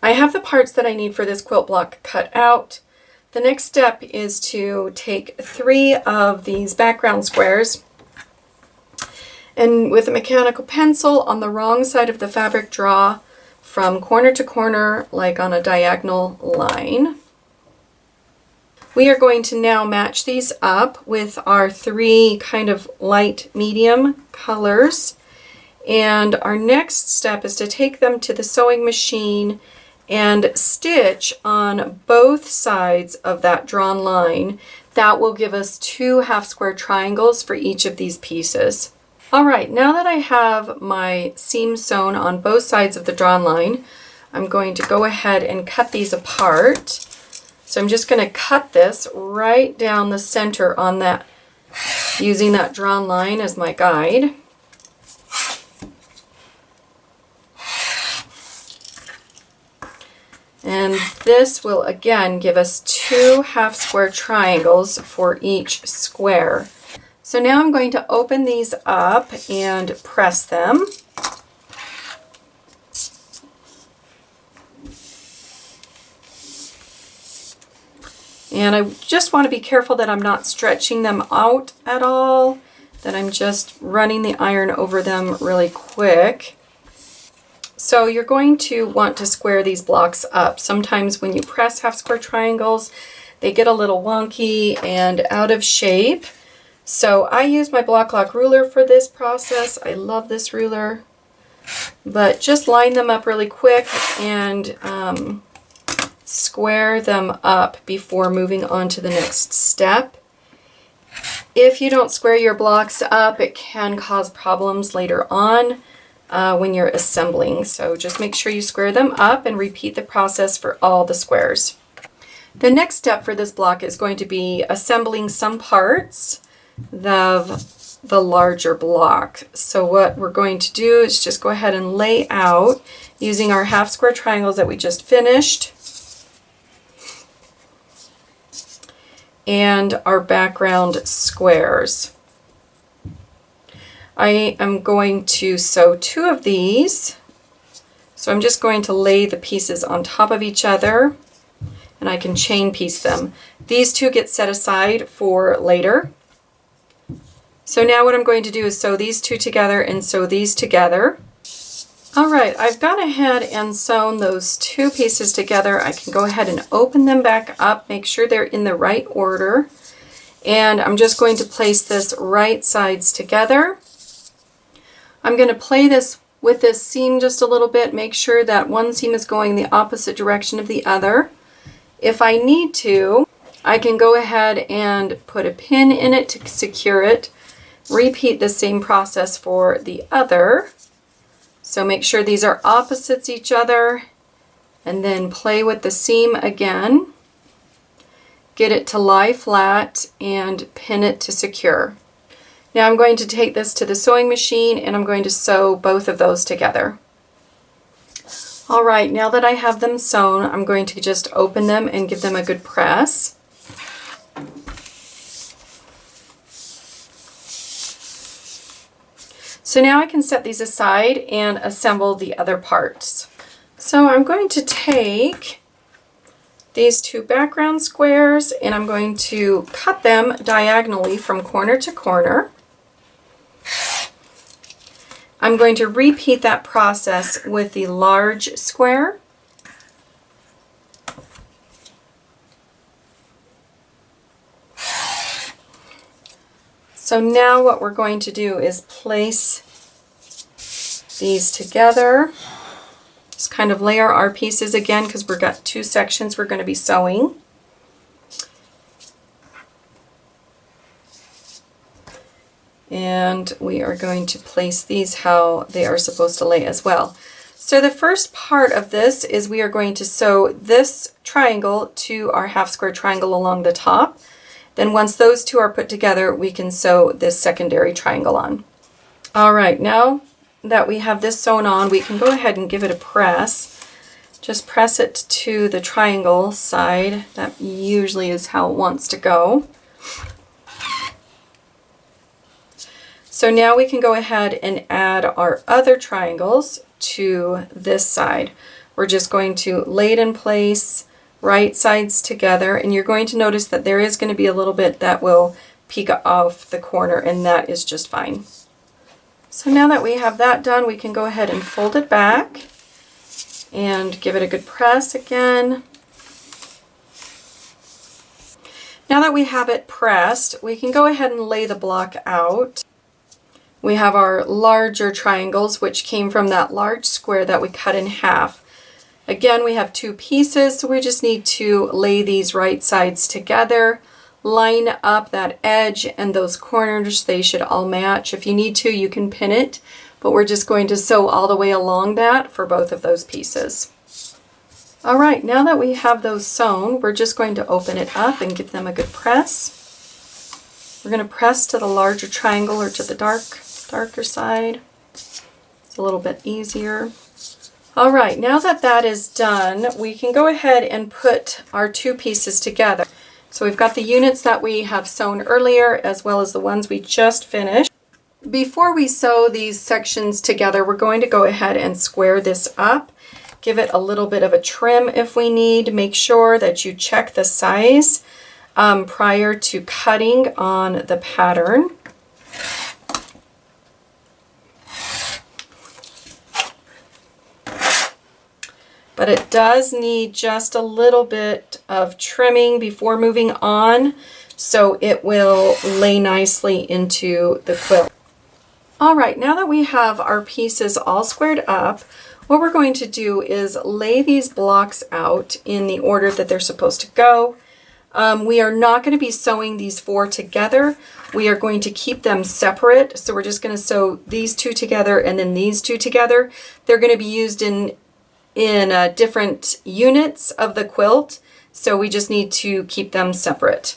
I have the parts that I need for this quilt block cut out. The next step is to take 3 of these background squares and with a mechanical pencil on the wrong side of the fabric draw from corner to corner like on a diagonal line. We are going to now match these up with our 3 kind of light medium colors, and our next step is to take them to the sewing machine and stitch on both sides of that drawn line. That will give us 2 half square triangles for each of these pieces. All right, now that I have my seam sewn on both sides of the drawn line, I'm going to go ahead and cut these apart. So I'm just going to cut this right down the center on that, using that drawn line as my guide. And this will again give us 2 half square triangles for each square. So now I'm going to open these up and press them. And I just want to be careful that I'm not stretching them out at all, that I'm just running the iron over them really quick. So you're going to want to square these blocks up. Sometimes when you press half square triangles, they get a little wonky and out of shape. So I use my block lock ruler for this process. I love this ruler. But just line them up really quick and square them up before moving on to the next step. If you don't square your blocks up, it can cause problems later on when you're assembling. So just make sure you square them up and repeat the process for all the squares. The next step for this block is going to be assembling some parts of the larger block. So what we're going to do is just go ahead and lay out using our half square triangles that we just finished and our background squares. I am going to sew 2 of these. So I'm just going to lay the pieces on top of each other, and I can chain piece them. These 2 get set aside for later. So now what I'm going to do is sew these 2 together and sew these together. All right, I've gone ahead and sewn those 2 pieces together. I can go ahead and open them back up, make sure they're in the right order. And I'm just going to place this right sides together. I'm going to play this with this seam just a little bit, make sure that one seam is going the opposite direction of the other. If I need to, I can go ahead and put a pin in it to secure it. Repeat the same process for the other. So make sure these are opposites each other, and then play with the seam again. Get it to lie flat and pin it to secure. Now I'm going to take this to the sewing machine and I'm going to sew both of those together. All right, now that I have them sewn, I'm going to just open them and give them a good press. So now I can set these aside and assemble the other parts. So I'm going to take these 2 background squares and I'm going to cut them diagonally from corner to corner. I'm going to repeat that process with the large square. So now what we're going to do is place these together. Just kind of layer our pieces again because we've got 2 sections we're going to be sewing. And we are going to place these how they are supposed to lay as well. So the first part of this is we are going to sew this triangle to our half square triangle along the top. Then once those 2 are put together, we can sew this secondary triangle on. All right, now that we have this sewn on, we can go ahead and give it a press. Just press it to the triangle side. That usually is how it wants to go. So now we can go ahead and add our other triangles to this side. We're just going to lay it in place, right sides together, and you're going to notice that there is going to be a little bit that will peek off the corner, and that is just fine. So now that we have that done, we can go ahead and fold it back and give it a good press again. Now that we have it pressed, we can go ahead and lay the block out. We have our larger triangles, which came from that large square that we cut in half. Again, we have 2 pieces, so we just need to lay these right sides together, line up that edge and those corners. They should all match. If you need to, you can pin it, but we're just going to sew all the way along that for both of those pieces. All right, now that we have those sewn, we're just going to open it up and give them a good press. We're going to press to the larger triangle or to the darker side. It's a little bit easier. All right, now that that is done, we can go ahead and put our 2 pieces together. So we've got the units that we have sewn earlier as well as the ones we just finished. Before we sew these sections together, we're going to go ahead and square this up. Give it a little bit of a trim if we need. Make sure that you check the size prior to cutting on the pattern. But it does need just a little bit of trimming before moving on, so it will lay nicely into the quilt. All right, now that we have our pieces all squared up, what we're going to do is lay these blocks out in the order that they're supposed to go. We are not going to be sewing these 4 together. We are going to keep them separate. So we're just going to sew these 2 together and then these 2 together. They're going to be used in different units of the quilt. So we just need to keep them separate.